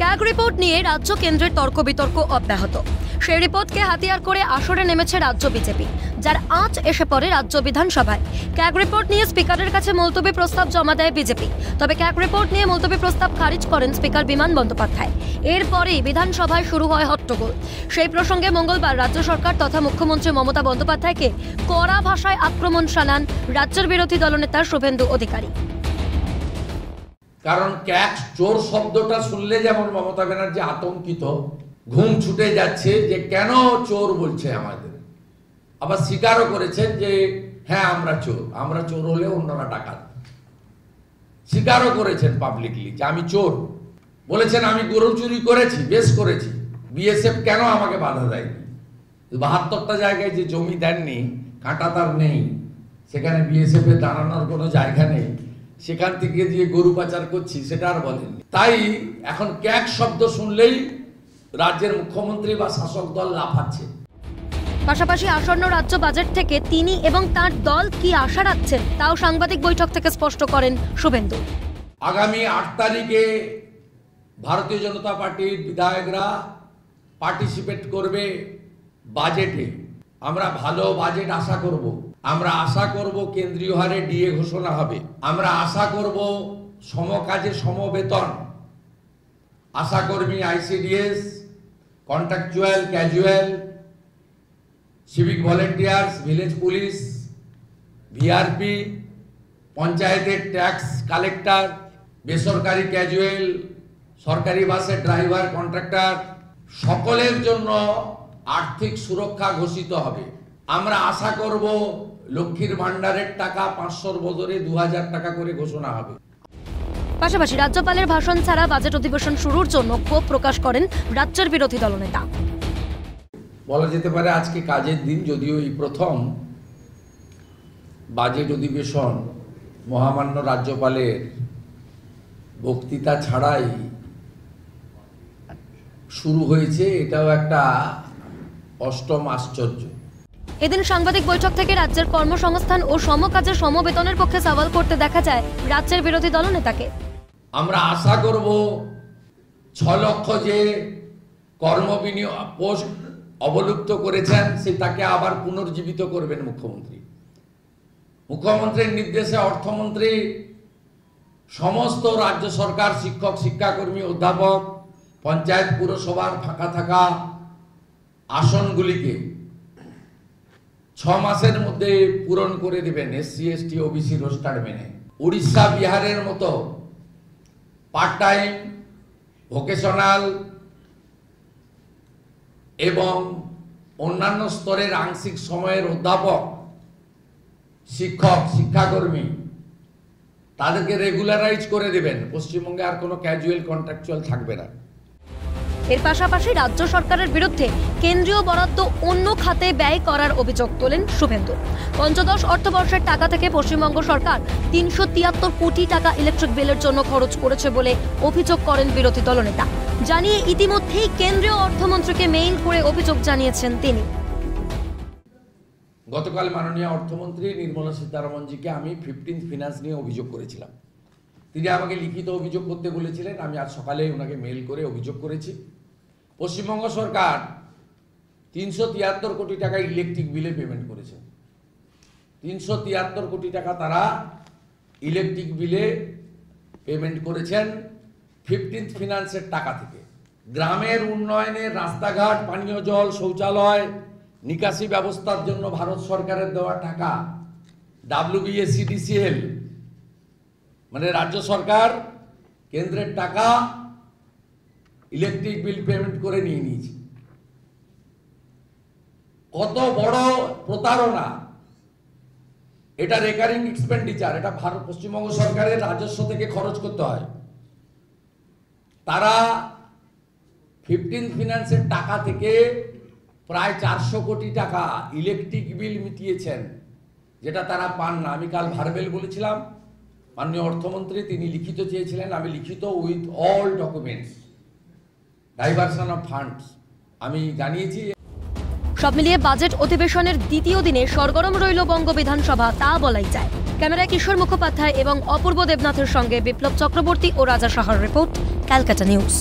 CAG report নিয়ে রাজ্য কেন্দ্রের তর্ক বিতর্ক অব্যাহত। সেই রিপোর্টকে হাতিয়ার করে আসরে নেমেছে রাজ্য বিজেপি, যার আঁচ এসে পড়ে রাজ্য বিধানসভায়। ক্যাগ রিপোর্ট নিয়ে স্পিকারের কাছে মুলতবি প্রস্তাব জমা দেয় বিজেপি। তবে ক্যাগ রিপোর্ট নিয়ে মুলতবি প্রস্তাব খারিজ করেন স্পিকার বিমান বন্দ্যোপাধ্যায়। এরপরেই বিধানসভায় শুরু হয় হট্টগোল। সেই প্রসঙ্গে মঙ্গলবার রাজ্য সরকার তথা মুখ্যমন্ত্রী মমতা বন্দ্যোপাধ্যায়কে কড়া ভাষায় আক্রমণ শানান রাজ্যের বিরোধী দলনেতা শুভেন্দু অধিকারী। কারণ ক্যাগ চোর শব্দটা শুনলে যেমন মমতা ব্যানার্জি আতঙ্কিত, ঘুম ছুটে যাচ্ছে যে কেন চোর বলছে আমাদের। আবার স্বীকারও করেছেন যে হ্যাঁ আমরা চোর হলে অন্যরা ডাকাত। স্বীকারও করেছেন পাবলিকলি যে আমি চোর। বলেছেন আমি গরু চুরি করেছি, বেশ করেছি, বিএসএফ কেন আমাকে বাধা দেয়নি। ৭২টা জায়গায় যে জমি দেননি, কাঁটা তার নেই, সেখানে বিএসএফ এর দাঁড়ানোর কোনো জায়গা নেই, সেখান থেকে যে গরু পাচার করছি সেটা আর বলেননি। তাই এখন ক্যাগ শব্দ শুনলেই রাজ্যের মুখ্যমন্ত্রী বা শাসক দল লাফাচ্ছে। পাশাপাশি আসন্ন রাজ্য বাজেট থেকে তিনি এবং তার দল কি আশা রাখছেন তাও সাংবাদিক বৈঠক থেকে স্পষ্ট করেন শুভেন্দু। আগামী ৮ তারিখে ভারতীয় জনতা পার্টির বিধায়করা পার্টিসিপেট করবে বাজেটে। আমরা ভালো বাজেট আশা করব। আমরা আশা করব কেন্দ্রীয় হারে ডিএ ঘোষণা হবে। আমরা আশা করব সমকাজে সমবেতন। আশাকর্মী, ICDS, contractual, casual, civic volunteers, village police, VRP, পঞ্চায়েতের ট্যাক্স কালেক্টর, বেসরকারি ক্যাজুয়াল, সরকারি বাসের ড্রাইভার, কন্ট্রাক্টর, সকলের জন্য আর্থিক সুরক্ষা ঘোষিত হবে। আমরা আশা করব লক্ষ্মীর ভান্ডারের টাকা 500-র বদলে 2000 টাকা করে ঘোষণা হবে। পাশাপাশি রাজ্যপালের ভাষণ ছাড়া বাজেট অধিবেশন শুরুর জন্য ক্ষোভ প্রকাশ করেন রাজ্যের বিরোধী দলনেতা। বলা যেতে পারে আজকে কাজের দিন, যদিও এই প্রথম বাজেট অধিবেশন মহামান্য রাজ্যপালের বক্তৃতা ছাড়াই শুরু হয়েছে। এটাও একটা অষ্টম আশ্চর্য। এদিন সাংবাদিক বৈঠক থেকে রাজ্যের কর্মসংস্থান ও সমকাজের সমবেতনের পক্ষে সওয়াল করতে দেখা যায় রাজ্যের বিরোধী দলনেতাকে। আমরা আশা করব 6 লক্ষ যে কর্মবিনিয়োগ পোস্ট অবলুপ্ত করেছেন সেটাকে আবার পুনর্জীবিত করবেন মুখ্যমন্ত্রী। মুখ্যমন্ত্রীর নির্দেশে অর্থমন্ত্রী সমস্ত রাজ্য সরকার, শিক্ষক, শিক্ষাকর্মী, অধ্যাপক, পঞ্চায়েত, পুরসভার ফাঁকা থাকা আসনগুলিকে 6 মাসের মধ্যে পূরণ করে দেবেন এসসি, এসটি, ওবিসি রোস্টার মেনে। উড়িষ্যা, বিহারের মতো পার্ট টাইম, ভোকেশনাল এবং অন্যান্য স্তরের আংশিক সময়ের অধ্যাপক, শিক্ষক, শিক্ষাকর্মী তাদেরকে রেগুলারাইজ করে দেবেন। পশ্চিমবঙ্গে আর কোনো ক্যাজুয়াল, কন্ট্রাকচুয়াল থাকবে না। এর পাশাপাশি রাজ্য সরকারের বিরুদ্ধে কেন্দ্রীয় বরাদ্দ অন্য খাতে ব্যয় করার অভিযোগ তোলেন শুভেন্দু। পঞ্চদশ অর্থবর্ষের টাকা থেকে পশ্চিমবঙ্গ সরকার 373 কোটি টাকা ইলেকট্রিক বিলের জন্য খরচ করেছে বলে অভিযোগ করেন বিরোধী দলনেতা। জানিয়ে ইতিমধ্যেই কেন্দ্রীয় অর্থমন্ত্রীকে মেইল করে অভিযোগ জানিয়েছেন তিনি। গতকাল মাননীয় অর্থমন্ত্রী নির্মলা সীতারমণজিকে আমি 15th ফিনান্স নিয়ে অভিযোগ করেছিলাম। তিনি আমাকে লিখিত অভিযোগ করতে বলেছিলেন। আমি আজ সকালে ওনাকে মেইল করে অভিযোগ করেছি। পশ্চিমবঙ্গ সরকার 373 কোটি টাকা ইলেকট্রিক বিলে পেমেন্ট করেছে। 373 কোটি টাকা তারা ইলেকট্রিক বিলে পেমেন্ট করেছেন 15th ফিনান্সের টাকা থেকে। গ্রামের উন্নয়নে রাস্তাঘাট, পানীয় জল, শৌচালয়, নিকাশি ব্যবস্থার জন্য ভারত সরকারের দেওয়া টাকা, WBSCDCL মানে রাজ্য সরকার কেন্দ্রের টাকা ইলেকট্রিক বিল পেমেন্ট করে নিয়ে নিয়েছে। কত বড় প্রতারণা! এটা রেকারিং এক্সপেন্ডিচার, এটা পশ্চিমবঙ্গ সরকারের রাজস্ব থেকে খরচ করতে হয়। তারা 15th ফিনান্সের টাকা থেকে প্রায় 400 কোটি টাকা ইলেকট্রিক বিল মিটিয়েছেন, যেটা তারা পান না। আমি কাল ভার্বেল বলেছিলাম, মাননীয় অর্থমন্ত্রী তিনি লিখিত চেয়েছিলেন, আমি লিখিত with all documents, diversion of funds আমি জানিয়েছি। সব মিলিয়ে বাজেট অধিবেশনের দ্বিতীয় দিনে সরগরম রইল বঙ্গ বিধানসভা, তা বলাই যায়। ক্যামেরায় কিশোর মুখোপাধ্যায় এবং অপূর্ব দেবনাথের সঙ্গে বিপ্লব চক্রবর্তী ও রাজা সাহার রিপোর্ট, ক্যালকাটা নিউজ।